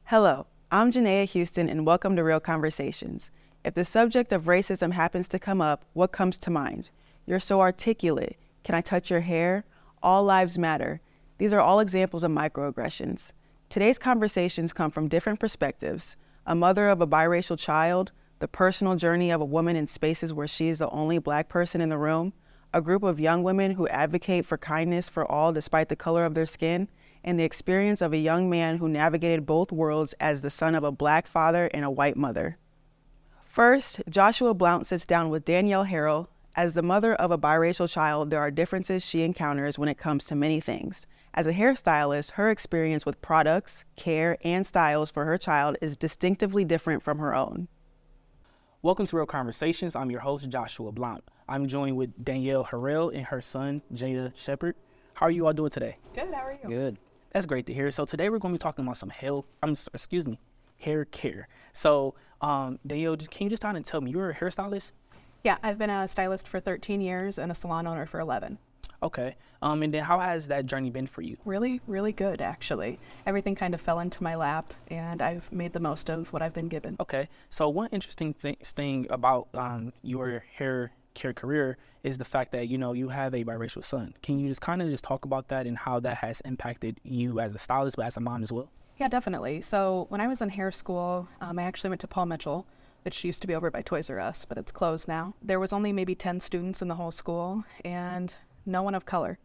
Hello, I'm Jinaya Houston and welcome to Real Conversations. If the subject of racism happens to come up, what comes to mind? You're so articulate. Can I touch your hair? All lives matter. These are all examples of microaggressions. Today's conversations come from different perspectives: a mother of a biracial child, the personal journey of a woman in spaces where she is the only Black person in the room, a group of young women who advocate for kindness for all despite the color of their skin, and the experience of a young man who navigated both worlds as the son of a Black father and a white mother. First, Joshua Blount sits down with Danielle Harrell. As the mother of a biracial child, there are differences she encounters when it comes to many things. As a hairstylist, her experience with products, care, and styles for her child is distinctively different from her own. Welcome to Real Conversations. I'm your host, Joshua Blount. I'm joined with Danielle Harrell and her son, Jada Shepherd. How are you all doing today? Good, how are you? Good. That's great to hear. So today we're going to be talking about some hair care. So Danielle, can you just start and tell me, you're a hairstylist? Yeah, I've been a stylist for 13 years and a salon owner for 11. Okay. And then how has that journey been for you? Really, really good, actually. Everything kind of fell into my lap, and I've made the most of what I've been given. Okay. So one interesting thing about your hair care career is the fact that, you have a biracial son. Can you just kind of talk about that and how that has impacted you as a stylist, but as a mom as well? Yeah, definitely. So when I was in hair school, I actually went to Paul Mitchell, which used to be over by Toys R Us, but it's closed now. There was only maybe 10 students in the whole school and no one of color.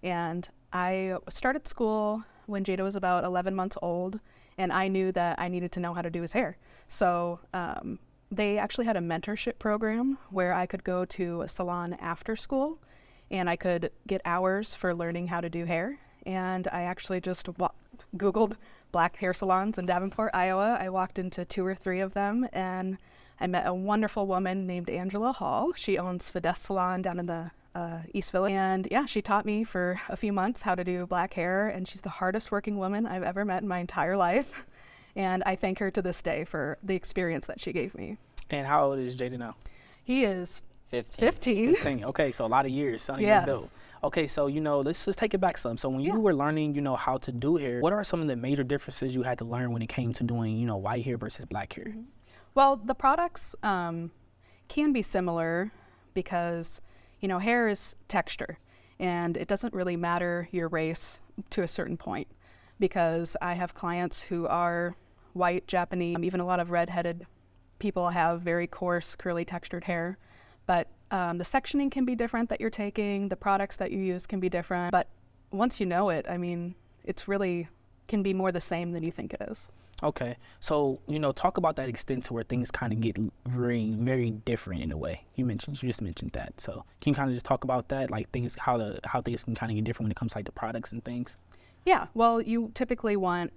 And I started school when Jada was about 11 months old, and I knew that I needed to know how to do his hair. So they actually had a mentorship program where I could go to a salon after school and I could get hours for learning how to do hair. And I actually just Googled Black hair salons in Davenport, Iowa. I walked into 2 or 3 of them and I met a wonderful woman named Angela Hall. She owns Fidesz Salon down in the East Village. And yeah, she taught me for a few months how to do black hair, and she's the hardest working woman I've ever met in my entire life. And I thank her to this day for the experience that she gave me. And how old is Jada now? He is 15. 15. Okay, so a lot of years. Yes. Okay, so, let's just take it back some. So when you were learning, how to do hair, what are some of the major differences you had to learn when it came to doing, white hair versus black hair? Mm-hmm. Well, the products can be similar because, hair is texture, and it doesn't really matter your race to a certain point, because I have clients who are white, Japanese, even a lot of redheaded people have very coarse, curly textured hair. But the sectioning can be different that you're taking, the products that you use can be different. But once you know it, it's really can be more the same than you think it is. Okay, so talk about that extent to where things kind of get very, very different in a way. You just mentioned that. So can you kind of just talk about that, like how things can kind of get different when it comes to, like, the products and things? Yeah, well, you typically want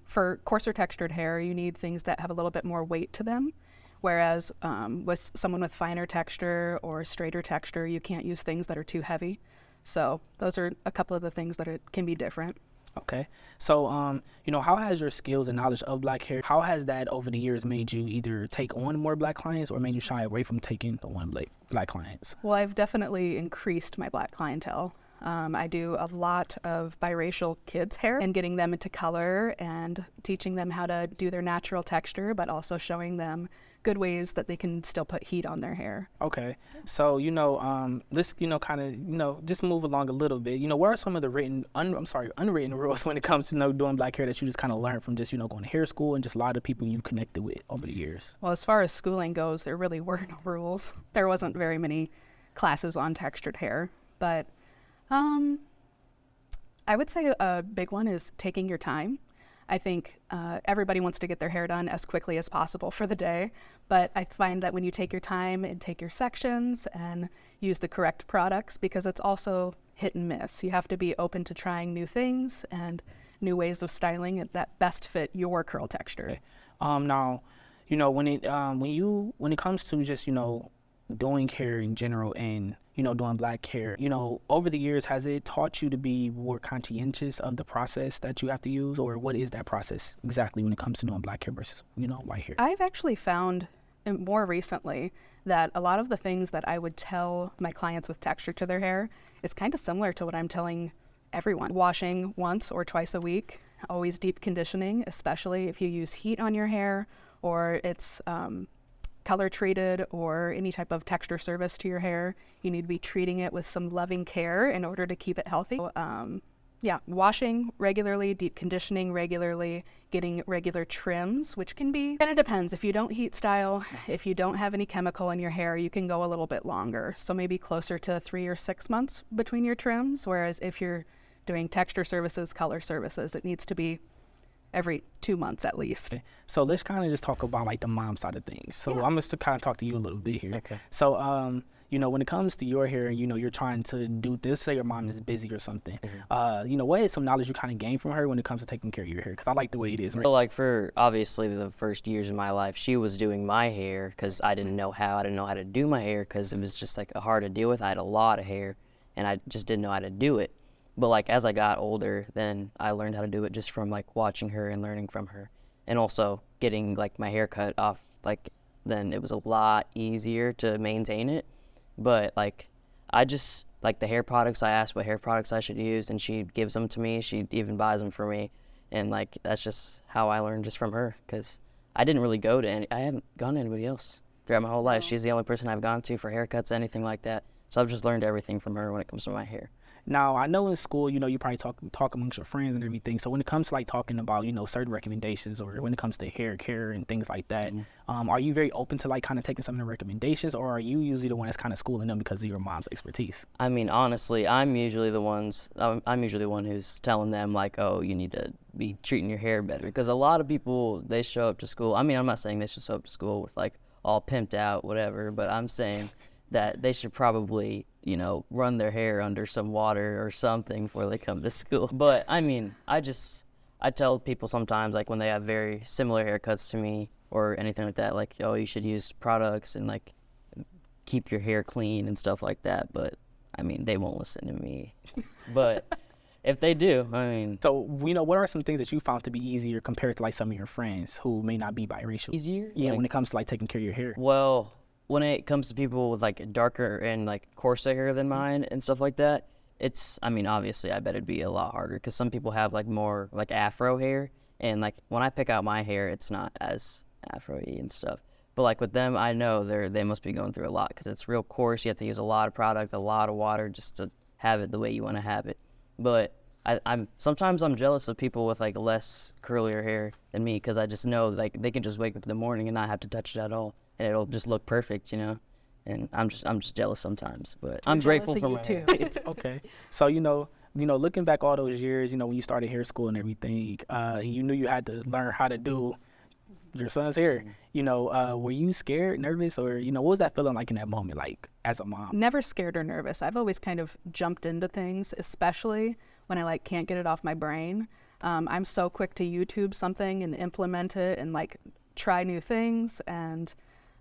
for coarser textured hair, you need things that have a little bit more weight to them. Whereas with someone with finer texture or straighter texture, you can't use things that are too heavy. So those are a couple of the things that can be different. Okay. So, how has your skills and knowledge of black hair, how has that over the years made you either take on more black clients or made you shy away from taking on black clients? Well, I've definitely increased my black clientele. I do a lot of biracial kids' hair and getting them into color and teaching them how to do their natural texture, but also showing them good ways that they can still put heat on their hair. Okay. So, let's, kind of, just move along a little bit. What are some of the unwritten rules when it comes to doing black hair that you just kind of learned from just, going to hair school and just a lot of people you connected with over the years? Well, as far as schooling goes, there really were no rules. There wasn't very many classes on textured hair, but I would say a big one is taking your time. I think everybody wants to get their hair done as quickly as possible for the day, but I find that when you take your time and take your sections and use the correct products, because it's also hit and miss. You have to be open to trying new things and new ways of styling that best fit your curl texture. Okay. Now, when it comes to just, doing hair in general and, doing black hair, over the years, has it taught you to be more conscientious of the process that you have to use, or what is that process exactly when it comes to doing black hair versus, white hair? I've actually found more recently that a lot of the things that I would tell my clients with texture to their hair is kind of similar to what I'm telling everyone. Washing once or twice a week, always deep conditioning, especially if you use heat on your hair or it's color treated or any type of texture service to your hair. You need to be treating it with some loving care in order to keep it healthy. Yeah, washing regularly, deep conditioning regularly, getting regular trims, which can be, kind of depends. If you don't heat style, if you don't have any chemical in your hair, you can go a little bit longer. So maybe closer to 3 or 6 months between your trims. Whereas if you're doing texture services, color services, it needs to be every 2 months at least. So let's kind of just talk about like the mom side of things. So Yeah. I'm just to kind of talk to you a little bit here. Okay. So, you know, when it comes to your hair, you know, you're trying to do this, say your mom is busy or something. You know, what is some knowledge you kind of gain from her when it comes to taking care of your hair? Because I like the way it is. So like for obviously the first years of my life, she was doing my hair because I didn't know how. I didn't know how to do my hair because it was just like hard to deal with. I had a lot of hair and I just didn't know how to do it. But like as I got older, then I learned how to do it just from like watching her and learning from her. And also getting like my hair cut off, like then it was a lot easier to maintain it. But like I just like the hair products, I asked what hair products I should use and she gives them to me. She even buys them for me. And like that's just how I learned just from her because I didn't really go to I haven't gone to anybody else throughout my whole life. She's the only person I've gone to for haircuts, anything like that. So I've just learned everything from her when it comes to my hair. Now, I know in school, you know, you probably talk amongst your friends and everything. So when it comes to like talking about, you know, certain recommendations or when it comes to hair care and things like that, are you very open to like kind of taking some of the recommendations, or are you usually the one that's kind of schooling them because of your mom's expertise? I mean, honestly, I'm usually the one who's telling them like, oh, you need to be treating your hair better. Because a lot of people, they show up to school. I mean, I'm not saying they should show up to school with like all pimped out, whatever, but I'm saying that they should probably, you know, run their hair under some water or something before they come to school. But I mean, I tell people sometimes, like when they have very similar haircuts to me or anything like that, like, oh, you should use products and like keep your hair clean and stuff like that. But I mean, they won't listen to me. But if they do, I mean. So, you know, what are some things that you found to be easier compared to like some of your friends who may not be biracial? Easier? Yeah, Like, when it comes to like taking care of your hair. well, when it comes to people with like darker and like coarser hair than mine and stuff like that, I mean, obviously I bet it'd be a lot harder because some people have like more like afro hair, and like when I pick out my hair, it's not as afro-y and stuff. But like with them, I know they must be going through a lot because it's real coarse. You have to use a lot of product, a lot of water just to have it the way you want to have it. But sometimes I'm jealous of people with like less curlier hair than me because I just know like they can just wake up in the morning and not have to touch it at all, and it'll just look perfect, you know. And I'm just jealous sometimes, but I'm grateful for my hair. Okay. So, you know, looking back all those years, you know, when you started hair school and everything, you knew you had to learn how to do your son's hair. You know, were you scared, nervous, or, you know, what was that feeling like in that moment, like as a mom? Never scared or nervous. I've always kind of jumped into things, especially when I like can't get it off my brain. I'm so quick to YouTube something and implement it and like try new things, and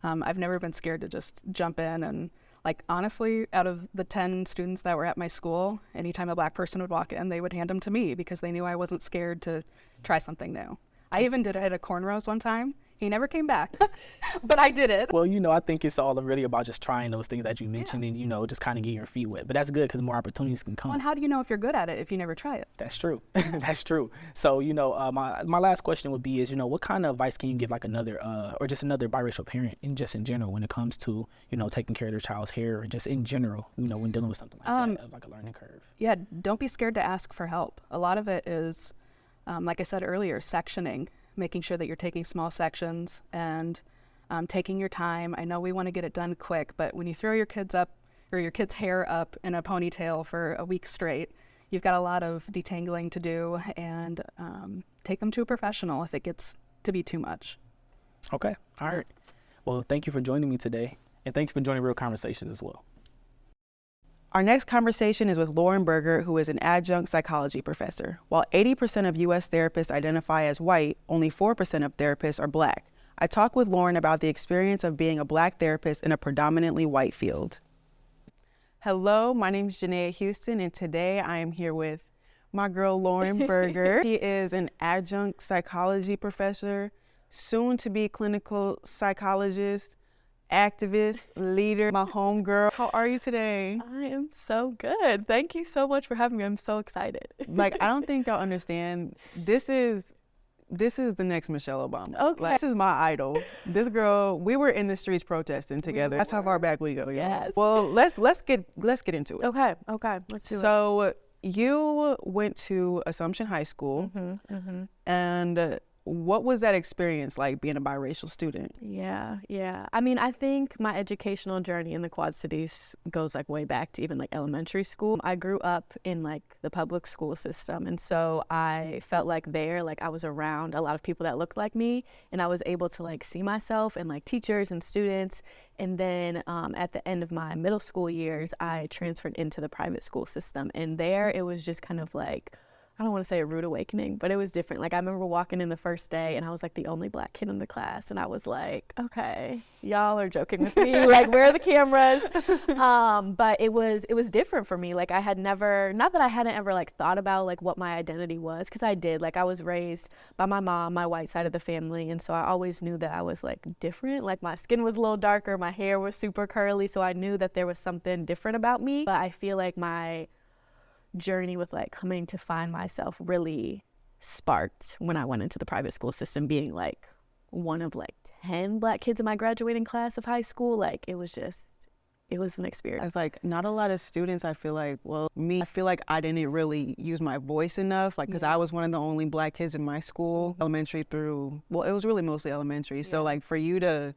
I've never been scared to just jump in. And like honestly, out of the 10 students that were at my school, anytime a black person would walk in, they would hand them to me because they knew I wasn't scared to try something new. I even did it at cornrows one time. He never came back, but I did it. Well, you know, I think it's all really about just trying those things that you mentioned and, you know, just kind of get your feet wet. But that's good because more opportunities can come. Well, and how do you know if you're good at it if you never try it? That's true. That's true. So, you know, my last question would be is, you know, what kind of advice can you give like another or just another biracial parent in general when it comes to, you know, taking care of their child's hair or just in general, you know, when dealing with something like that, like a learning curve? Yeah, don't be scared to ask for help. A lot of it is, like I said earlier, sectioning, making sure that you're taking small sections and taking your time. I know we want to get it done quick, but when you throw your kids up or your kid's hair up in a ponytail for a week straight, you've got a lot of detangling to do, and take them to a professional if it gets to be too much. Okay. All right. Well, thank you for joining me today, and thank you for joining Real Conversations as well. Our next conversation is with Lauryn Bergert, who is an adjunct psychology professor. While 80% of U.S. therapists identify as white, only 4% of therapists are black. I talk with Lauryn about the experience of being a black therapist in a predominantly white field. Hello, my name is Jinaya Houston, and today I am here with my girl, Lauryn Bergert. She is an adjunct psychology professor, soon to be clinical psychologist, activist, leader, my homegirl. How are you today? I am so good. Thank you so much for having me. I'm so excited. Like, I don't think y'all understand. This is the next Michelle Obama. Okay. Like, this is my idol. This girl, we were in the streets protesting together. That's how far back we go. Yes. Well, let's get into it. Okay. Let's do it. So you went to Assumption High School, and what was that experience like being a biracial student? Yeah. I mean, I think my educational journey in the Quad Cities goes like way back to even like elementary school. I grew up in like the public school system, and so I felt like there, like I was around a lot of people that looked like me, and I was able to like see myself in like teachers and students. And then at the end of my middle school years, I transferred into the private school system, and there it was just kind of like, I don't want to say a rude awakening, but it was different. Like I remember walking in the first day and I was like the only black kid in the class, and I was like, okay, y'all are joking with me. Like, where are the cameras? But it was different for me. Like I had never, not that I hadn't ever like thought about like what my identity was, because I did. Like I was raised by my mom, my white side of the family, and so I always knew that I was like different. Like my skin was a little darker, my hair was super curly, so I knew that there was something different about me. But I feel like my journey with like coming to find myself really sparked when I went into the private school system, being like one of like 10 black kids in my graduating class of high school. Like it was an experience. It's like not a lot of students, I feel like, I feel like I didn't really use my voice enough, like because I was one of the only black kids in my school, elementary through, it was really mostly elementary. So like for you to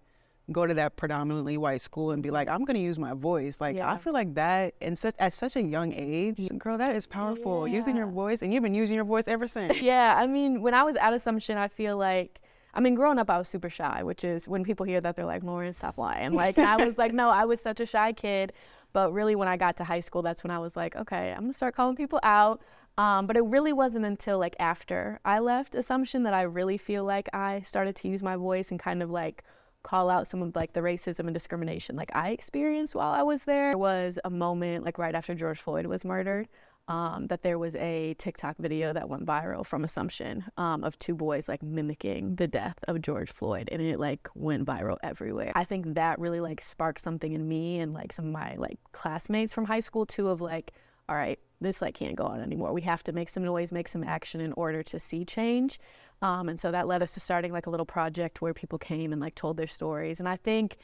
go to that predominantly white school and be like, I'm going to use my voice. Like, I feel like that at such a young age, girl, that is powerful. Using your voice, and you've been using your voice ever since. Yeah, I mean, when I was at Assumption, I feel like, I mean, growing up, I was super shy, which is when people hear that, they're like, Lauryn, stop lying. Like, and I was like, no, I was such a shy kid. But really, when I got to high school, that's when I was like, okay, I'm going to start calling people out. But it really wasn't until like after I left Assumption that I really feel like I started to use my voice and kind of like call out some of like the racism and discrimination like I experienced while I was there. There was a moment like right after George Floyd was murdered, that there was a TikTok video that went viral from Assumption, of two boys like mimicking the death of George Floyd, and it like went viral everywhere. I think that really like sparked something in me and like some of my like classmates from high school too, of like, all right, this like can't go on anymore. We have to make some noise, make some action in order to see change. And so that led us to starting like a little project where people came and like told their stories. And I think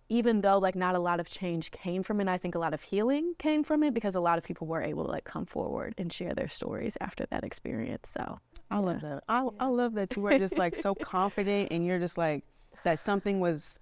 even though like not a lot of change came from it, I think a lot of healing came from it, because a lot of people were able to like come forward and share their stories after that experience. So I love that. I love that you were just like so confident, and you're just like that something was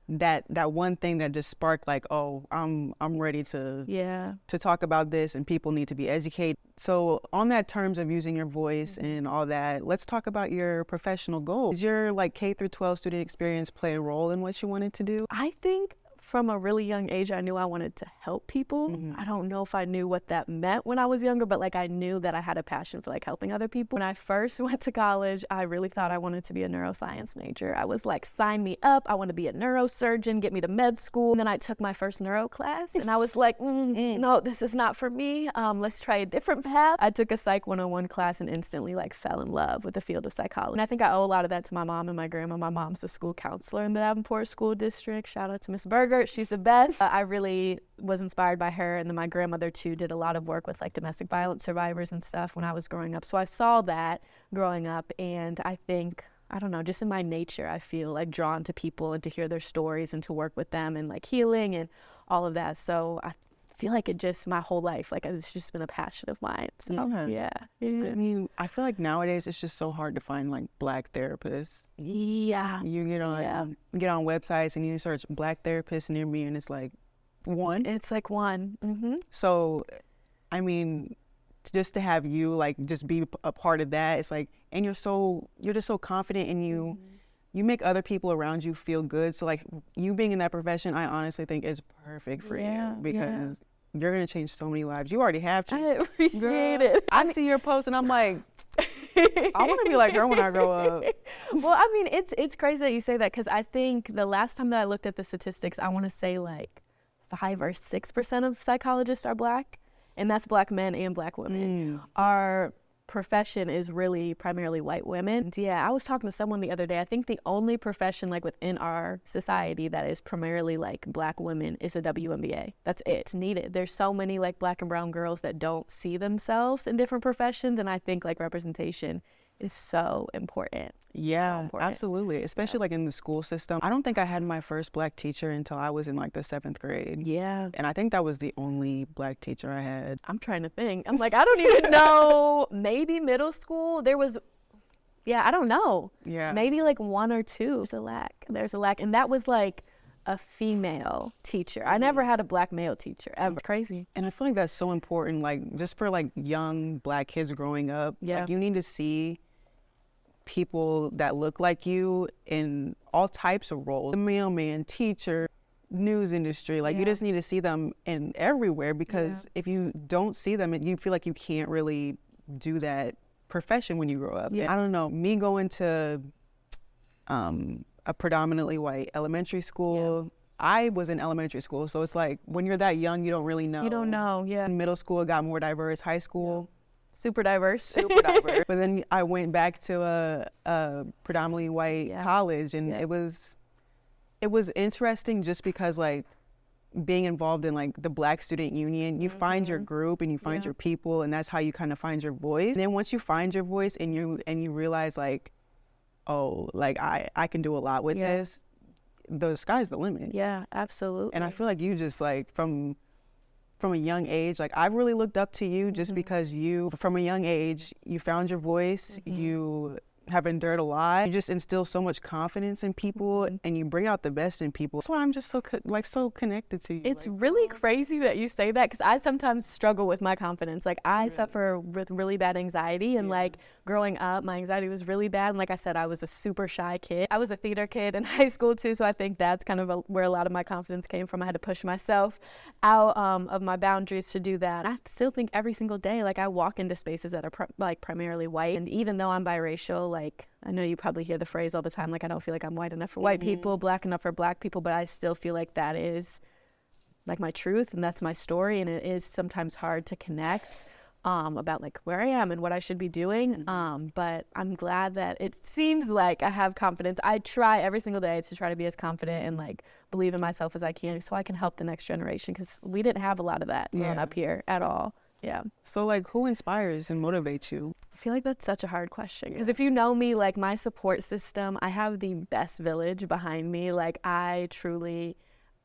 that one thing that just sparked like, oh, I'm ready to talk about this, and people need to be educated. So on that terms of using your voice and all that, let's talk about your professional goals. Did your like K through 12 student experience play a role in what you wanted to do? I think from a really young age, I knew I wanted to help people. I don't know if I knew what that meant when I was younger, but like I knew that I had a passion for like helping other people. When I first went to college, I really thought I wanted to be a neuroscience major. I was like, sign me up. I want to be a neurosurgeon, get me to med school. And then I took my first neuro class and I was like, no, this is not for me. Let's try a different path. I took a Psych 101 class and instantly like fell in love with the field of psychology. And I think I owe a lot of that to my mom and my grandma. My mom's a school counselor in the Davenport school district. Shout out to Miss Bergert. She's the best. I really was inspired by her, and then my grandmother too did a lot of work with like domestic violence survivors and stuff when I was growing up. So I saw that growing up, and I think, I don't know, just in my nature, I feel like drawn to people and to hear their stories and to work with them and like healing and all of that. So I feel like it just, my whole life, like it's just been a passion of mine. So yeah. I mean, I feel like nowadays it's just so hard to find like black therapists. Yeah. You get on websites and you search black therapists near me, and it's like one. It's like one. So, I mean, just to have you like just be a part of that, it's like, and you're just so confident, and you make other people around you feel good. So like you being in that profession, I honestly think is perfect for you, because you're going to change so many lives. You already have changed. I appreciate it. I see your post and I'm like, I want to be like her when I grow up. Well, I mean, it's crazy that you say that, because I think the last time that I looked at the statistics, I want to say like 5 or 6% of psychologists are black, and that's black men and black women. profession is really primarily white women. Yeah, I was talking to someone the other day. I think the only profession like within our society that is primarily like black women is a WNBA. That's it. It's needed. There's so many like black and brown girls that don't see themselves in different professions, and I think like representation is so important. Yeah, So important. absolutely. Especially like in the school system. I don't think I had my first black teacher until I was in like the 7th grade. Yeah. And I think that was the only black teacher I had. I'm trying to think. I'm like, I don't even know. Maybe middle school. There was, yeah, I don't know. Yeah. Maybe like 1 or 2. There's a lack. And that was like a female teacher. I never had a black male teacher ever. Crazy. And I feel like that's so important, like just for like young black kids growing up. Yeah. Like you need to see people that look like you in all types of roles. The mailman, teacher, news industry. Like you just need to see them in everywhere, because if you don't see them, you feel like you can't really do that profession when you grow up. Yeah. I don't know, me going to a predominantly white elementary school, I was in elementary school, so it's like when you're that young, you don't really know. You don't know. Yeah. In middle school, it got more diverse. High school, Super diverse. super diverse. But then I went back to a predominantly white college, and it was interesting just because like being involved in like the Black Student Union, you find your group and you find your people, and that's how you kind of find your voice. And then once you find your voice and you realize like, oh, like I can do a lot with this, the sky's the limit. Yeah, absolutely. And I feel like you just like from a young age, like I've really looked up to you just because you, from a young age, you found your voice, you have endured a lot, you just instill so much confidence in people, and you bring out the best in people. That's why I'm just so so connected to you. It's really crazy that you say that, because I sometimes struggle with my confidence. Like I suffer with really bad anxiety, and like growing up, my anxiety was really bad. And like I said, I was a super shy kid. I was a theater kid in high school too, so I think that's kind of where a lot of my confidence came from. I had to push myself out of my boundaries to do that. I still think every single day, like I walk into spaces that are primarily white, and even though I'm biracial, like I know you probably hear the phrase all the time, like I don't feel like I'm white enough for white people, black enough for black people, but I still feel like that is like my truth, and that's my story, and it is sometimes hard to connect about like where I am and what I should be doing, but I'm glad that it seems like I have confidence. I try every single day to try to be as confident and like believe in myself as I can, so I can help the next generation, because we didn't have a lot of that growing up here at all. Yeah. So like, who inspires and motivates you? I feel like that's such a hard question, because if you know me, like my support system, I have the best village behind me. Like I truly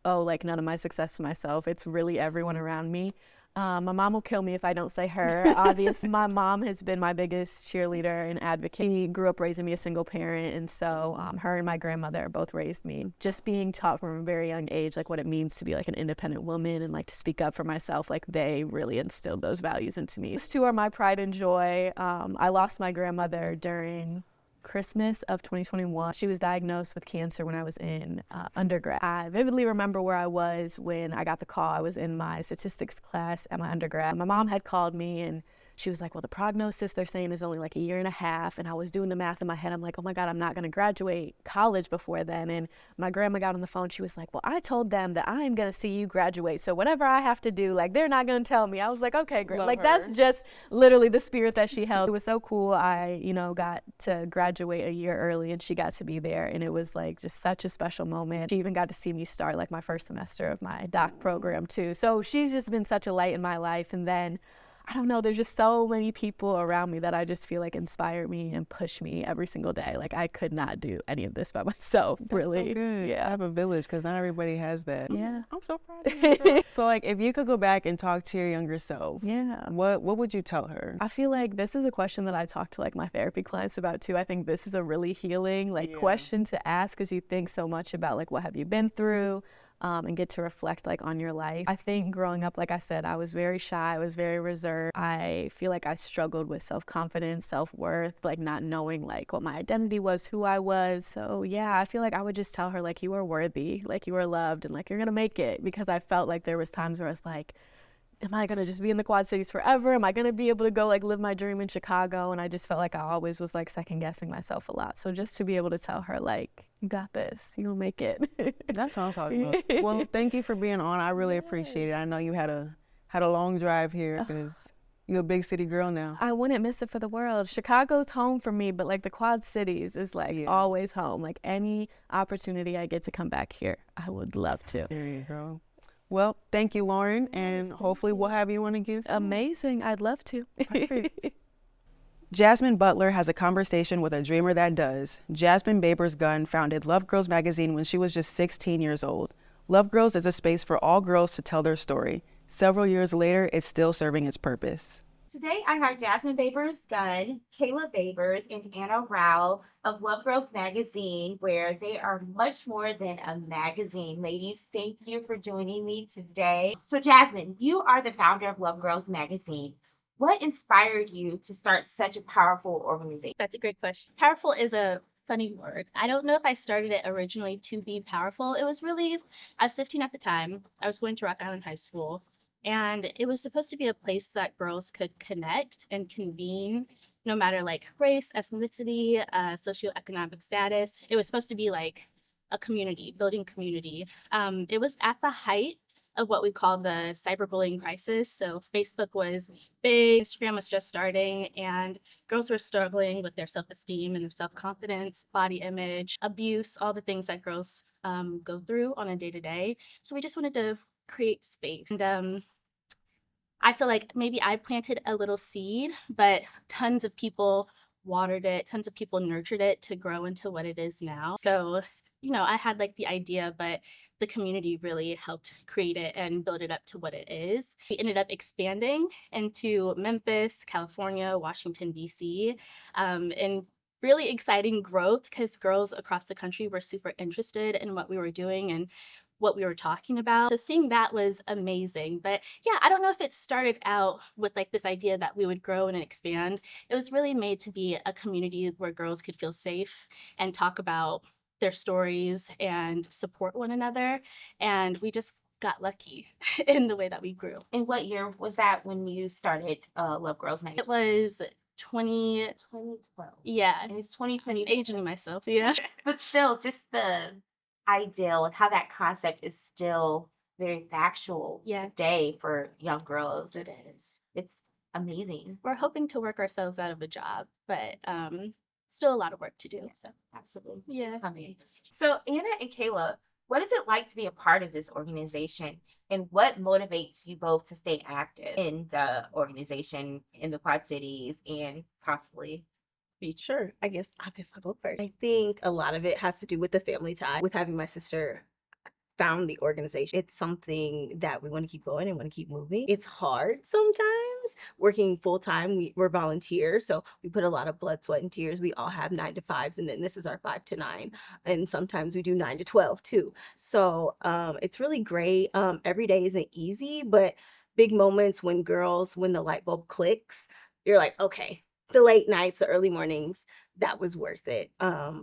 owe like none of my success to myself. It's really everyone around me. My mom will kill me if I don't say her. Obviously, my mom has been my biggest cheerleader and advocate. She grew up raising me a single parent, and so her and my grandmother both raised me. Just being taught from a very young age like what it means to be like an independent woman and like to speak up for myself, like they really instilled those values into me. Those two are my pride and joy. I lost my grandmother during Christmas of 2021. She was diagnosed with cancer when I was in undergrad. I vividly remember where I was when I got the call. I was in my statistics class at my undergrad. My mom had called me, and she was like, well, the prognosis they're saying is only like 1.5 years. And I was doing the math in my head. I'm like, oh my God, I'm not going to graduate college before then. And my grandma got on the phone. She was like, well, I told them that I'm going to see you graduate. So whatever I have to do, like, they're not going to tell me. I was like, okay, great. Like, that's just literally the spirit that she held. It was so cool. I, got to graduate 1 year early, and she got to be there. And it was like just such a special moment. She even got to see me start like my first semester of my doc program too. So she's just been such a light in my life. And then I don't know, there's just so many people around me that I just feel like inspire me and push me every single day. Like I could not do any of this by myself. That's really. So good. Yeah. I have a village, because not everybody has that. Yeah. I'm so proud of you. So like, if you could go back and talk to your younger self, Yeah. what would you tell her? I feel like this is a question that I talk to like my therapy clients about too. I think this is a really healing question to ask, because you think so much about like what have you been through, and get to reflect like on your life. I think growing up, like I said, I was very shy, I was very reserved. I feel like I struggled with self-confidence, self-worth, like not knowing like what my identity was, who I was. So yeah, I feel like I would just tell her like, you are worthy, like you are loved, and like you're gonna make it, because I felt like there was times where I was like, am I gonna just be in the Quad Cities forever? Am I gonna be able to go like live my dream in Chicago? And I just felt like I always was like second guessing myself a lot. So just to be able to tell her like, you got this, you'll make it. That's what I'm talking about. Well, thank you for being on. I really appreciate it. I know you had a long drive here, because You're a big city girl now. I wouldn't miss it for the world. Chicago's home for me, but like the Quad Cities is like always home. Like any opportunity I get to come back here, I would love to. There you go. Well, thank you, Lauryn, and hopefully we'll have you on again soon. Amazing. I'd love to. Jasmine Butler has a conversation with a dreamer that does. Jasmine Babers Gunn founded Love Girls magazine when she was just 16 years old. Love Girls is a space for all girls to tell their story. Several years later, it's still serving its purpose. Today, I have Jasmine Babers Gunn, Kayla Babers, and Anna Rao of Love Girls Magazine, where they are much more than a magazine. Ladies, thank you for joining me today. So, Jasmine, you are the founder of Love Girls Magazine. What inspired you to start such a powerful organization? That's a great question. Powerful is a funny word. I don't know if I started it originally to be powerful. It was really, I was 15 at the time. I was going to Rock Island High School. And it was supposed to be a place that girls could connect and convene, no matter like race, ethnicity, socioeconomic status. It was supposed to be like a community, building community. It was at the height of what we call the cyberbullying crisis. So Facebook was big, Instagram was just starting, and girls were struggling with their self-esteem and their self-confidence, body image, abuse, all the things that girls go through on a day-to-day. So we just wanted to create space. And I feel like maybe I planted a little seed, but tons of people watered it, tons of people nurtured it to grow into what it is now. So, you know, I had like the idea, but the community really helped create it and build it up to what it is. We ended up expanding into Memphis, California, Washington, D.C., and really exciting growth because girls across the country were super interested in what we were doing and what we were talking about. So seeing that was amazing. But yeah, I don't know if it started out with like this idea that we would grow and expand. It was really made to be a community where girls could feel safe and talk about their stories and support one another. And we just got lucky in the way that we grew. And what year was that when you started Love Girls Magazine? It was 2012. Yeah, it was 2020. Aging myself, yeah. But still, just the ideal and how that concept is still very factual today for young girls. It is. It's amazing. We're hoping to work ourselves out of a job, but still a lot of work to do. So Absolutely. yeah. So Anna and Kayla, what is it like to be a part of this organization, and what motivates you both to stay active in the organization in the Quad Cities and possibly? Sure. I guess I'll go first. I think a lot of it has to do with the family tie, with having my sister found the organization. It's something that we want to keep going and want to keep moving. It's hard sometimes working full time. We're volunteers, so we put a lot of blood, sweat, and tears. We all have 9 to 5s, and then this is our 5 to 9, and sometimes we do 9 to 12 too. So it's really great. Every day isn't easy, but big moments when the light bulb clicks, you're like, okay, the late nights, the early mornings, that was worth it.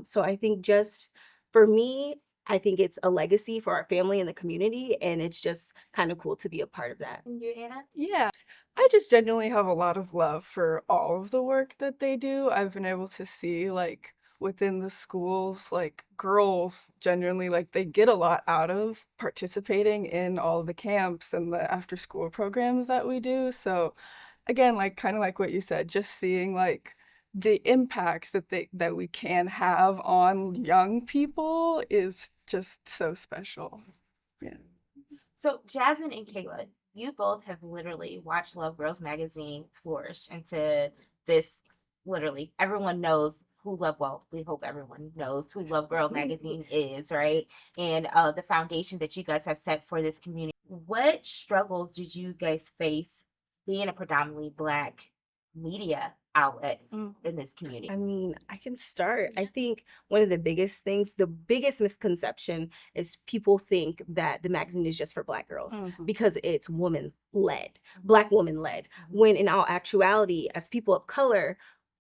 So I think just for me, I think it's a legacy for our family and the community, and it's just kind of cool to be a part of that. And you, Anna? Yeah, I just genuinely have a lot of love for all of the work that they do. I've been able to see like within the schools, like girls genuinely like they get a lot out of participating in all the camps and the after school programs that we do. So again, like kind of like what you said, just seeing like the impacts that we can have on young people is just so special. Yeah. So Jasmine and Kayla, you both have literally watched Love Girls Magazine flourish into this, literally everyone knows we hope everyone knows who Love Girl Magazine is, right? And the foundation that you guys have set for this community. What struggles did you guys face being a predominantly Black media outlet in this community? I mean, I can start. I think one of the biggest things, the biggest misconception is people think that the magazine is just for Black girls because it's woman-led, Black woman-led, when in all actuality, as people of color,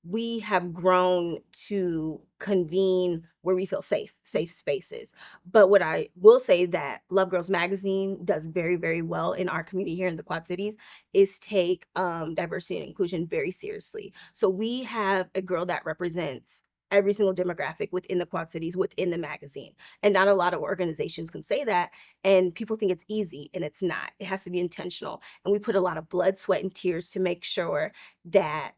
we have grown to convene where we feel safe spaces. But what I will say that Love Girls Magazine does very, very well in our community here in the Quad Cities is take diversity and inclusion very seriously. So we have a girl that represents every single demographic within the Quad Cities within the magazine. And not a lot of organizations can say that. And people think it's easy, and it's not. It has to be intentional. And we put a lot of blood, sweat, and tears to make sure that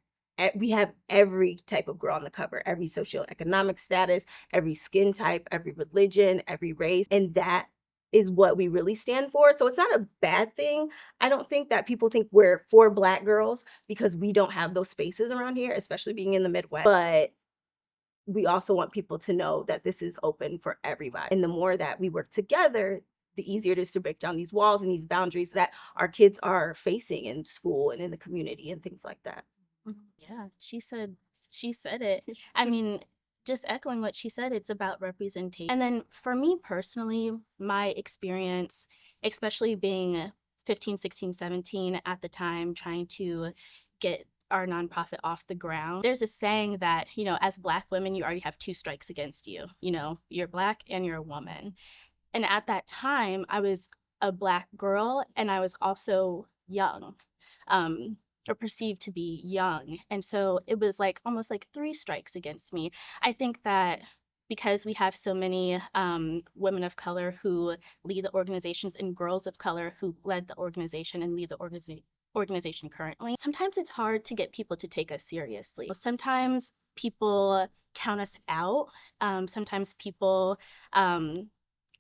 we have every type of girl on the cover, every socioeconomic status, every skin type, every religion, every race. And that is what we really stand for. So it's not a bad thing. I don't think that people think we're for Black girls because we don't have those spaces around here, especially being in the Midwest. But we also want people to know that this is open for everybody. And the more that we work together, the easier it is to break down these walls and these boundaries that our kids are facing in school and in the community and things like that. Yeah, she said it. I mean, just echoing what she said, it's about representation. And then for me personally, my experience, especially being 15, 16, 17 at the time, trying to get our nonprofit off the ground, there's a saying that, you know, as Black women, you already have 2 strikes against you. You know, you're Black and you're a woman. And at that time, I was a Black girl and I was also young. Or perceived to be young. And so it was like almost like 3 strikes against me. I think that because we have so many women of color who lead the organizations and girls of color who led the organization and lead the organization currently, sometimes it's hard to get people to take us seriously. Sometimes people count us out. Sometimes people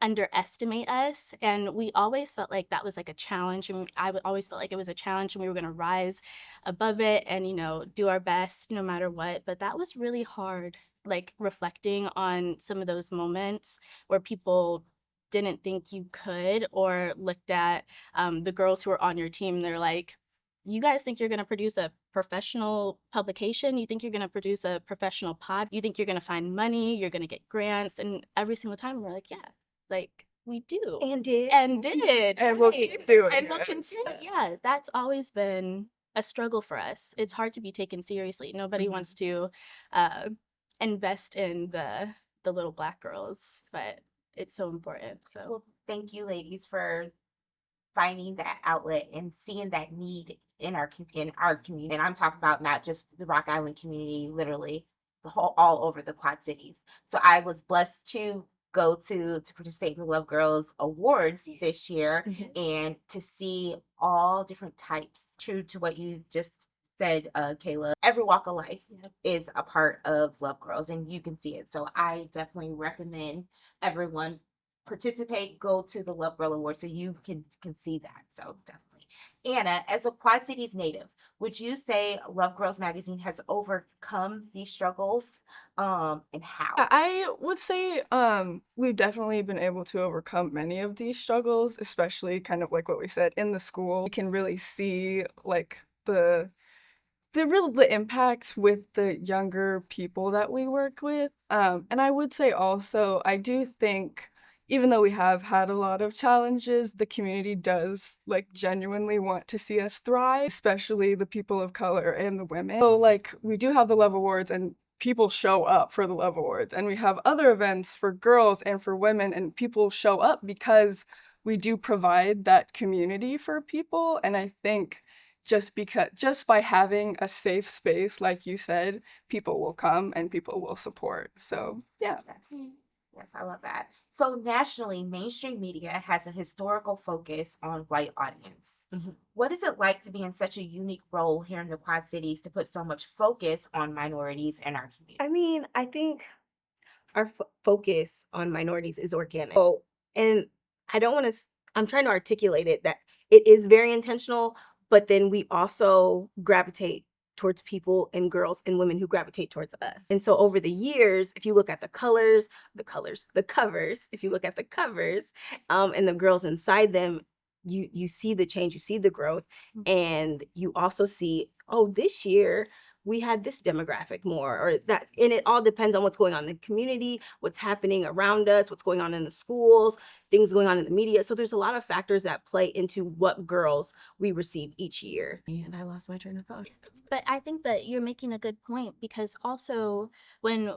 underestimate us, and we always felt like that was like a challenge, and I always felt like it was a challenge and we were going to rise above it and, you know, do our best no matter what. But that was really hard, like reflecting on some of those moments where people didn't think you could, or looked at the girls who were on your team, they're like, you guys think you're going to produce a professional publication? You think you're going to produce a professional pod? You think you're going to find money? You're going to get grants? And every single time we're like, yeah, like we do. And did. And we'll keep doing and it. we'll continue. Yeah, that's always been a struggle for us. It's hard to be taken seriously. Nobody wants to invest in the little Black girls, but it's so important. So Well, thank you, ladies, for finding that outlet and seeing that need in our community. And I'm talking about not just the Rock Island community, literally the whole all over the Quad Cities. So I was blessed to go to participate in the Love Girls Awards this year and to see all different types, true to what you just said, Kayla. Every walk of life is a part of Love Girls, and you can see it. So I definitely recommend everyone participate, go to the Love Girl Awards so you can see that. So definitely. Anna, as a Quad Cities native, would you say Love Girls magazine has overcome these struggles, and how? I would say we've definitely been able to overcome many of these struggles, especially kind of like what we said in the school. We can really see like the impacts with the younger people that we work with. And I would say also, I do think even though we have had a lot of challenges, the community does like genuinely want to see us thrive, especially the people of color and the women. So like we do have the Love Awards and people show up for the Love Awards, and we have other events for girls and for women, and people show up because we do provide that community for people. And I think just by having a safe space, like you said, people will come and people will support. So yeah. Yes, I love that. So nationally, mainstream media has a historical focus on white audience. What is it like to be in such a unique role here in the Quad Cities to put so much focus on minorities in our community? I mean, I think our focus on minorities is organic. Oh, and I'm trying to articulate it that it is very intentional, but then we also gravitate towards people and girls and women who gravitate towards us. And so over the years, if you look at the covers, if you look at the covers, and the girls inside them, you see the change, you see the growth, and you also see, oh, this year we had this demographic more, or that, and it all depends on what's going on in the community, what's happening around us, what's going on in the schools, things going on in the media. So there's a lot of factors that play into what girls we receive each year. And I lost my train of thought. But I think that you're making a good point, because also when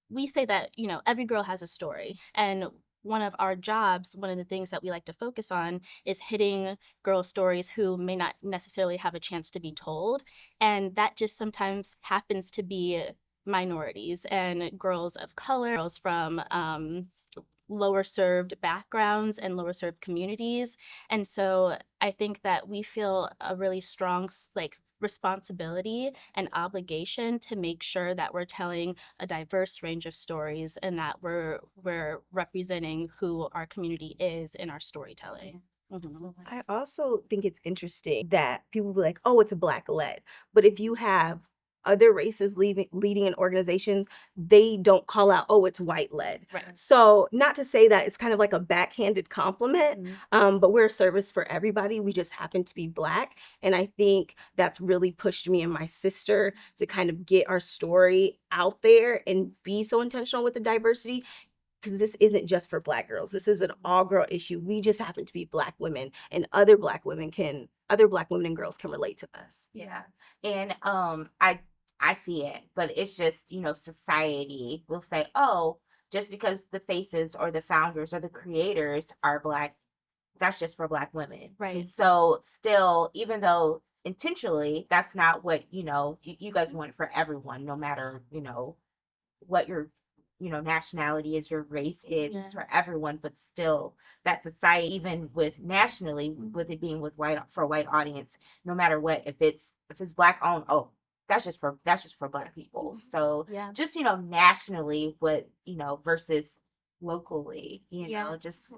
we say that, you know, every girl has a story, and one of our jobs, one of the things that we like to focus on is hitting girl stories who may not necessarily have a chance to be told. And that just sometimes happens to be minorities and girls of color, girls from lower served backgrounds and lower served communities. And so I think that we feel a really strong responsibility and obligation to make sure that we're telling a diverse range of stories and that we're representing who our community is in our storytelling. I also think it's interesting that people be like, oh, it's a Black led. But if you have other races leading in organizations, they don't call out, oh, it's white led. Right. So not to say that it's kind of like a backhanded compliment, but we're a service for everybody. We just happen to be Black. And I think that's really pushed me and my sister to kind of get our story out there and be so intentional with the diversity. Because this isn't just for Black girls. This is an all girl issue. We just happen to be Black women, and other Black women and girls can relate to us. Yeah. And I see it, but it's just, society will say, oh, just because the faces or the founders or the creators are Black, that's just for Black women. Right. So still, even though intentionally that's not what, you guys want for everyone, no matter, what your nationality is, your race is, for everyone, but still that society, even with nationally, with it being for a white audience, no matter what, if it's Black owned, oh, that's just for Black people. So just nationally, what versus locally, just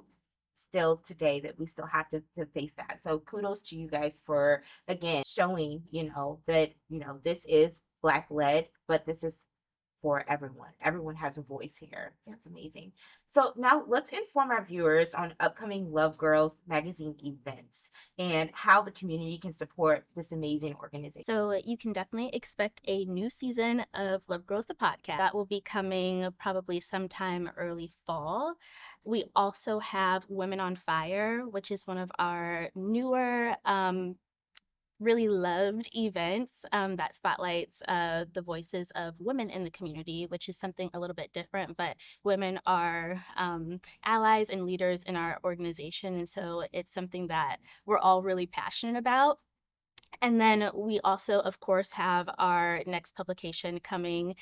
still today that we still have to face that. So kudos to you guys for again showing that this is Black led, but this is for everyone. Everyone has a voice here. That's amazing. So now let's inform our viewers on upcoming Love Girls magazine events and how the community can support this amazing organization. So you can definitely expect a new season of Love Girls the podcast. That will be coming probably sometime early fall. We also have Women on Fire, which is one of our newer really loved events that spotlights the voices of women in the community, which is something a little bit different, but women are allies and leaders in our organization. And so it's something that we're all really passionate about. And then we also, of course, have our next publication coming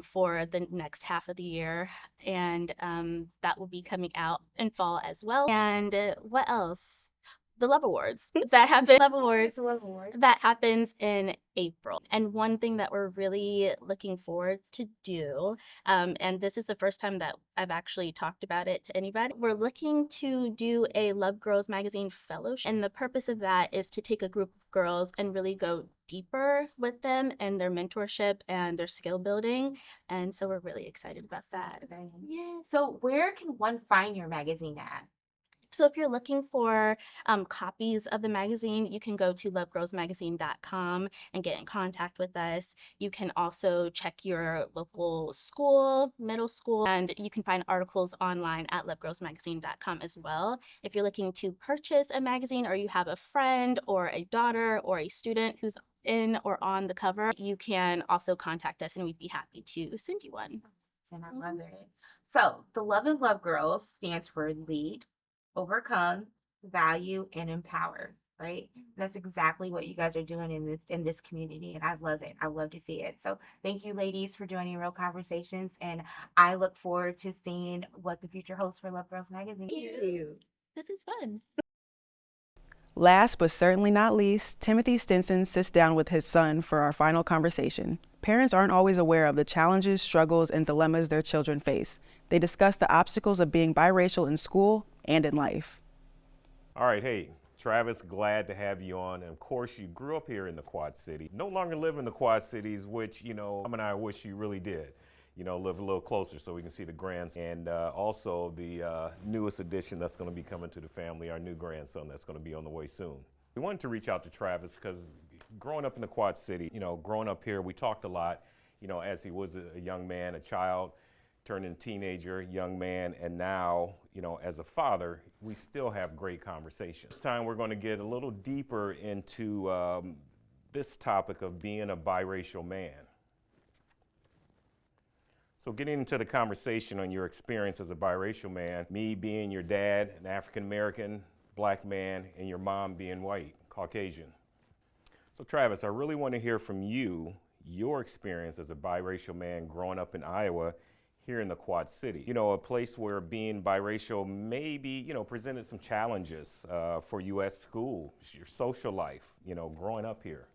for the next half of the year. And that will be coming out in fall as well. And what else? The Love Awards that happen. Love Awards that happens in April. And one thing that we're really looking forward to do, and this is the first time that I've actually talked about it to anybody, we're looking to do a Love Girls Magazine fellowship. And the purpose of that is to take a group of girls and really go deeper with them and their mentorship and their skill building. And so we're really excited about that. Yeah. So where can one find your magazine at? So if you're looking for copies of the magazine, you can go to lovegirlsmagazine.com and get in contact with us. You can also check your local school, middle school, and you can find articles online at lovegirlsmagazine.com as well. If you're looking to purchase a magazine or you have a friend or a daughter or a student who's in or on the cover, you can also contact us and we'd be happy to send you one. And I love it. So the Love and Love Girls stands for lead, overcome, value, and empower, right? That's exactly what you guys are doing in this community, and I love it. I love to see it. So thank you, ladies, for joining Real Conversations, and I look forward to seeing what the future holds for Love Girls Magazine. Thank you. This is fun. Last but certainly not least, Timothy Stinson sits down with his son for our final conversation. Parents aren't always aware of the challenges, struggles, and dilemmas their children face. They discuss the obstacles of being biracial in school and in life. All right, hey, Travis, glad to have you on. And of course, you grew up here in the Quad City. No longer live in the Quad Cities, which, Mom and I wish you really did. Live a little closer so we can see the grandson. And also the newest addition that's going to be coming to the family, our new grandson that's going to be on the way soon. We wanted to reach out to Travis because growing up in the Quad City, growing up here, we talked a lot, as he was a young man, a child, turning teenager, young man, and now, as a father, we still have great conversations. This time we're going to get a little deeper into this topic of being a biracial man. So getting into the conversation on your experience as a biracial man, me being your dad, an African-American, Black man, and your mom being white, Caucasian. So Travis, I really want to hear from you, your experience as a biracial man growing up in Iowa here in the Quad City. You know, a place where being biracial maybe, you know, presented some challenges for you at school, your social life, you know, growing up here.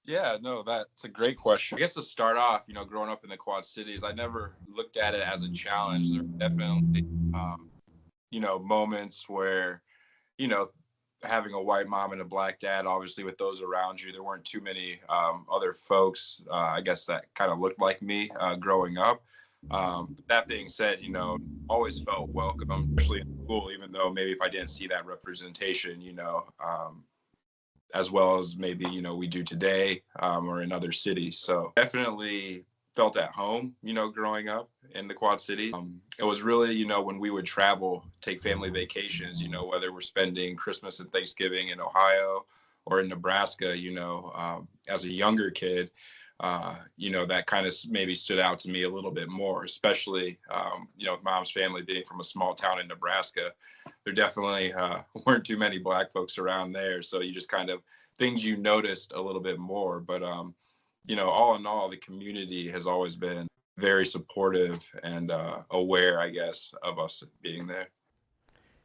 Yeah, no, that's a great question. I guess to start off, you know, growing up in the Quad Cities, I never looked at it as a challenge. There were definitely, you know, moments where, you know, having a white mom and a black dad, obviously with those around you, there weren't too many other folks, I guess, that kind of looked like me growing up. That being said, you know, always felt welcome, especially in school, even though maybe if I didn't see that representation, you know, as well as maybe, you know, we do today or in other cities. So definitely felt at home, you know, growing up in the Quad City. It was really, you know, when we would travel, take family vacations, you know, whether we're spending Christmas and Thanksgiving in Ohio or in Nebraska, you know, as a younger kid, you know, that kind of maybe stood out to me a little bit more, especially, you know, with mom's family being from a small town in Nebraska. There definitely weren't too many black folks around there. So you just kind of things you noticed a little bit more. But, you know, all in all, the community has always been very supportive and aware, I guess, of us being there.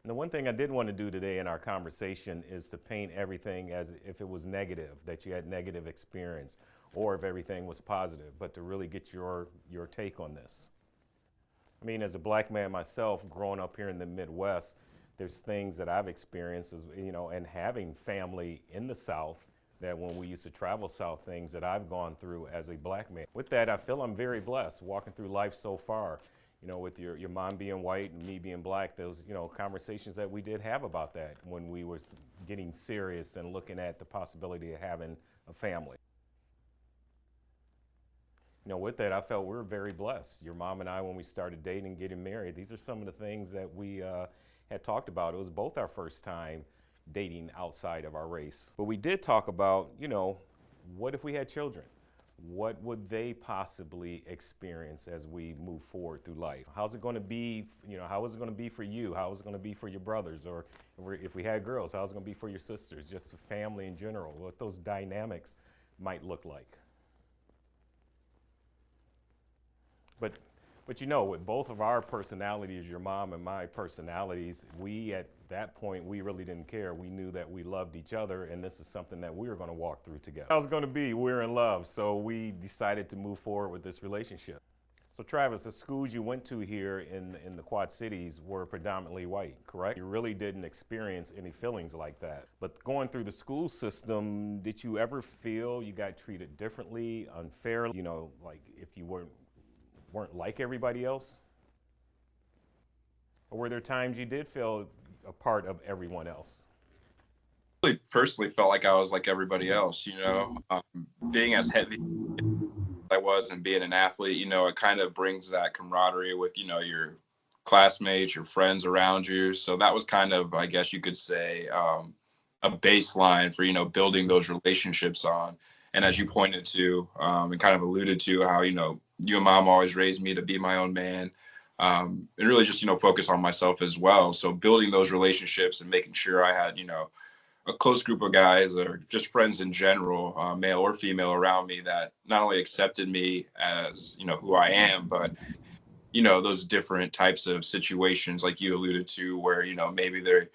And the one thing I did want to do today in our conversation is to paint everything as if it was negative, that you had negative experience, or if everything was positive, but to really get your take on this. I mean, as a black man myself, growing up here in the Midwest, there's things that I've experienced, as, you know, and having family in the South, that when we used to travel south, things that I've gone through as a black man. With that, I feel I'm very blessed walking through life so far, you know, with your mom being white and me being black, those, you know, conversations that we did have about that when we was getting serious and looking at the possibility of having a family. You know, with that, I felt we were very blessed. Your mom and I, when we started dating and getting married, these are some of the things that we had talked about. It was both our first time dating outside of our race. But we did talk about, you know, what if we had children? What would they possibly experience as we move forward through life? How's it going to be, you know, how is it going to be for you? How is it going to be for your brothers? Or if we had girls, how's it going to be for your sisters? Just the family in general, what those dynamics might look like. But you know, with both of our personalities, your mom and my personalities, we at that point, we really didn't care. We knew that we loved each other, and this is something that we were going to walk through together. How was going to be, we're in love, so we decided to move forward with this relationship. So Travis, the schools you went to here in the Quad Cities were predominantly white, correct? You really didn't experience any feelings like that. But going through the school system, did you ever feel you got treated differently, unfairly? You know, like if you weren't like everybody else? Or were there times you did feel a part of everyone else? I really personally felt like I was like everybody else, you know, being as heavy as I was and being an athlete, you know, it kind of brings that camaraderie with, you know, your classmates, your friends around you. So that was kind of, I guess you could say, a baseline for, you know, building those relationships on. And as you pointed to and kind of alluded to how, you know, you and mom always raised me to be my own man and really just, you know, focus on myself as well. So building those relationships and making sure I had, you know, a close group of guys or just friends in general, male or female around me that not only accepted me as, you know, who I am, but, you know, those different types of situations like you alluded to where, you know, maybe they're,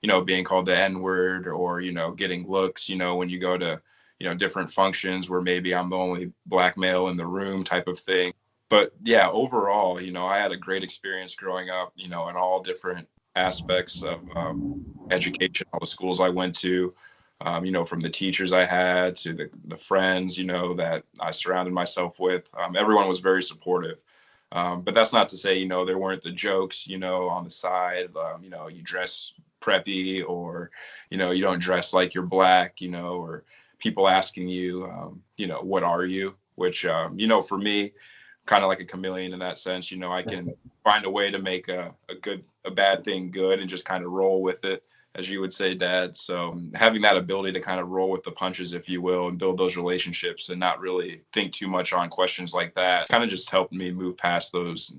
you know, being called the N-word or, you know, getting looks, you know, when you go to, you know, different functions where maybe I'm the only black male in the room type of thing. But yeah, overall, you know, I had a great experience growing up, you know, in all different aspects of education, all the schools I went to, you know, from the teachers I had to the friends, you know, that I surrounded myself with. Everyone was very supportive. But that's not to say, you know, there weren't the jokes, you know, on the side, you know, you dress preppy or, you know, you don't dress like you're black, you know, or people asking you, you know, what are you? Which, you know, for me, kind of like a chameleon in that sense, you know, I can find a way to make a bad thing good and just kind of roll with it, as you would say, Dad. So having that ability to kind of roll with the punches, if you will, and build those relationships and not really think too much on questions like that kind of just helped me move past those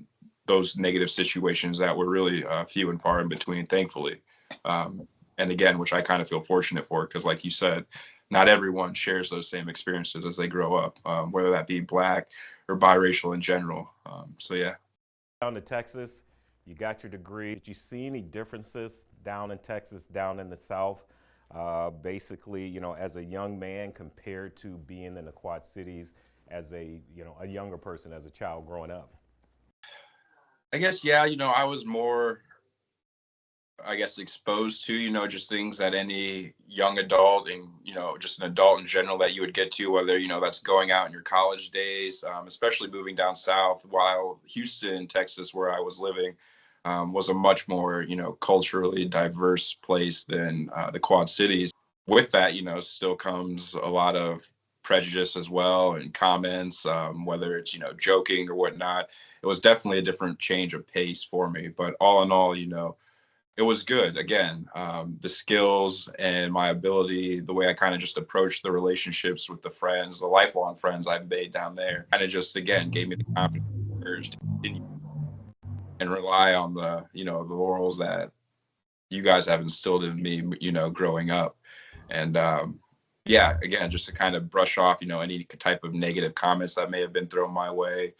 negative situations that were really few and far in between, thankfully. And again, which I kind of feel fortunate for, because like you said, not everyone shares those same experiences as they grow up, whether that be Black or biracial in general. So yeah. Down to Texas, you got your degree. Did you see any differences down in Texas, down in the South, basically, as a young man compared to being in the Quad Cities as a younger person, as a child growing up? I guess, yeah, I was more, I guess, exposed to, just things that any young adult and, just an adult in general that you would get to, whether, that's going out in your college days, especially moving down south, while Houston, Texas, where I was living, was a much more, culturally diverse place than the Quad Cities. With that, still comes a lot of prejudice as well and comments, whether it's, joking or whatnot. It was definitely a different change of pace for me. But all in all, it was good. Again, the skills and my ability, the way I kind of just approached the relationships with the friends, the lifelong friends I've made down there, kind of just, again, gave me the confidence and courage to continue and rely on the, the laurels that you guys have instilled in me, growing up. And yeah, again, just to kind of brush off, any type of negative comments that may have been thrown my way,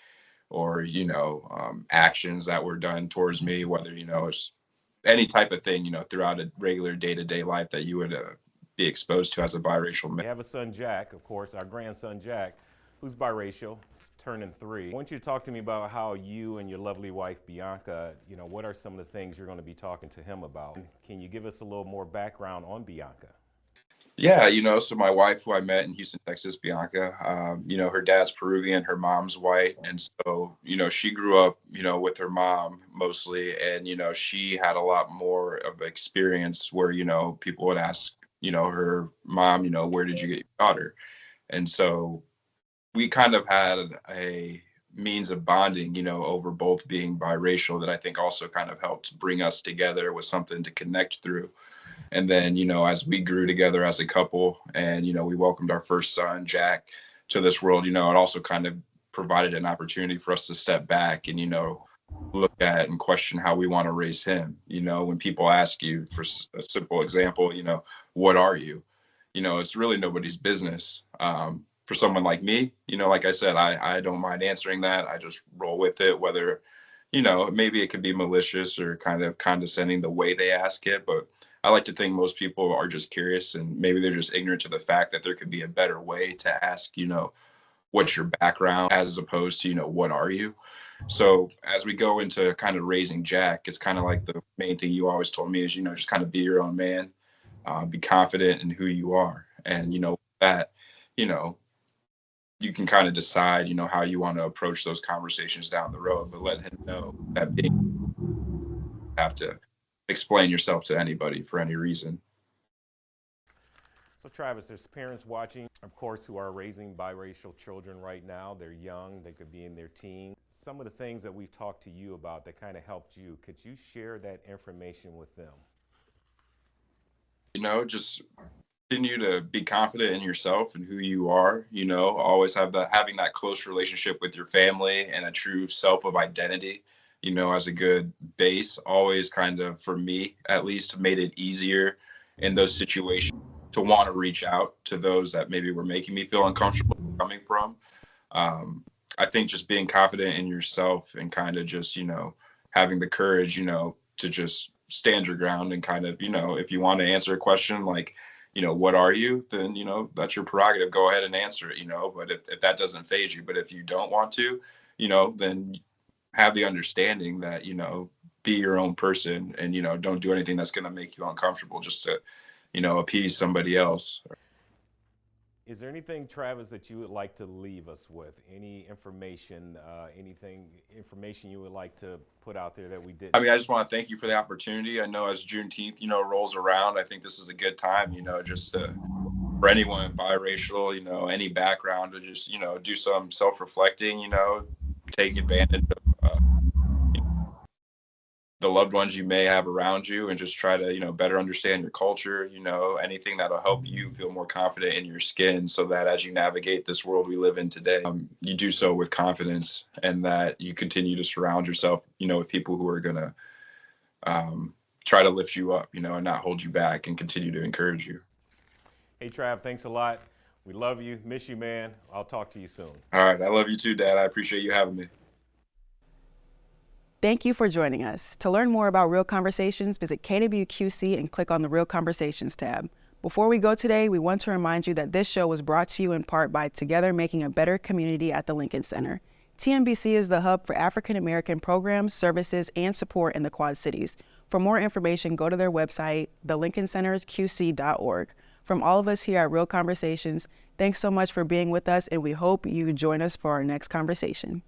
or, actions that were done towards me, whether, it's any type of thing, throughout a regular day-to-day life that you would be exposed to as a biracial man. We have a son, Jack, of course, our grandson, Jack, who's biracial, turning 3. I want you to talk to me about how you and your lovely wife, Bianca, what are some of the things you're going to be talking to him about? Can you give us a little more background on Bianca? Yeah, so my wife, who I met in Houston, Texas, Bianca, her dad's Peruvian, her mom's white. And so, she grew up, with her mom mostly. And, she had a lot more of experience where, people would ask, her mom, where did you get your daughter? And so we kind of had a means of bonding, over both being biracial that I think also kind of helped bring us together with something to connect through. And then, as we grew together as a couple and, we welcomed our first son, Jack, to this world, it also kind of provided an opportunity for us to step back and, look at and question how we want to raise him. When people ask you, for a simple example, what are you? It's really nobody's business. For someone like me, like I said, I don't mind answering that. I just roll with it, whether, maybe it could be malicious or kind of condescending the way they ask it. But I like to think most people are just curious and maybe they're just ignorant to the fact that there could be a better way to ask, what's your background as opposed to, what are you? So as we go into kind of raising Jack, it's kind of like the main thing you always told me is, just kind of be your own man, be confident in who you are. And, that, you can kind of decide, how you want to approach those conversations down the road, but let him know that being have to explain yourself to anybody for any reason. So Travis, there's parents watching, of course, who are raising biracial children right now. They're young, they could be in their teens. Some of the things that we've talked to you about that kind of helped you, could you share that information with them? Just continue to be confident in yourself and who you are, always having that close relationship with your family and a true self of identity, as a good base, always kind of, for me at least, made it easier in those situations to want to reach out to those that maybe were making me feel uncomfortable coming from. I think just being confident in yourself and kind of just, having the courage, to just stand your ground and kind of, if you want to answer a question like, what are you, then, that's your prerogative. Go ahead and answer it, but if that doesn't faze you, but if you don't want to, then have the understanding that, be your own person and, don't do anything that's going to make you uncomfortable just to, appease somebody else. Is there anything, Travis, that you would like to leave us with? Any information, information you would like to put out there that we didn't? I just want to thank you for the opportunity. I know as Juneteenth, rolls around, I think this is a good time, just for anyone biracial, any background to just, do some self-reflecting, take advantage of the loved ones you may have around you and just try to, better understand your culture, anything that'll help you feel more confident in your skin so that as you navigate this world we live in today, you do so with confidence and that you continue to surround yourself, with people who are going to try to lift you up, and not hold you back and continue to encourage you. Hey, Trav, thanks a lot. We love you, miss you, man. I'll talk to you soon. All right, I love you too, Dad. I appreciate you having me. Thank you for joining us. To learn more about Real Conversations, visit KWQC and click on the Real Conversations tab. Before we go today, we want to remind you that this show was brought to you in part by Together Making a Better Community at the Lincoln Center. TMBC is the hub for African American programs, services, and support in the Quad Cities. For more information, go to their website, thelincolncenterqc.org. From all of us here at Real Conversations, thanks so much for being with us, and we hope you join us for our next conversation.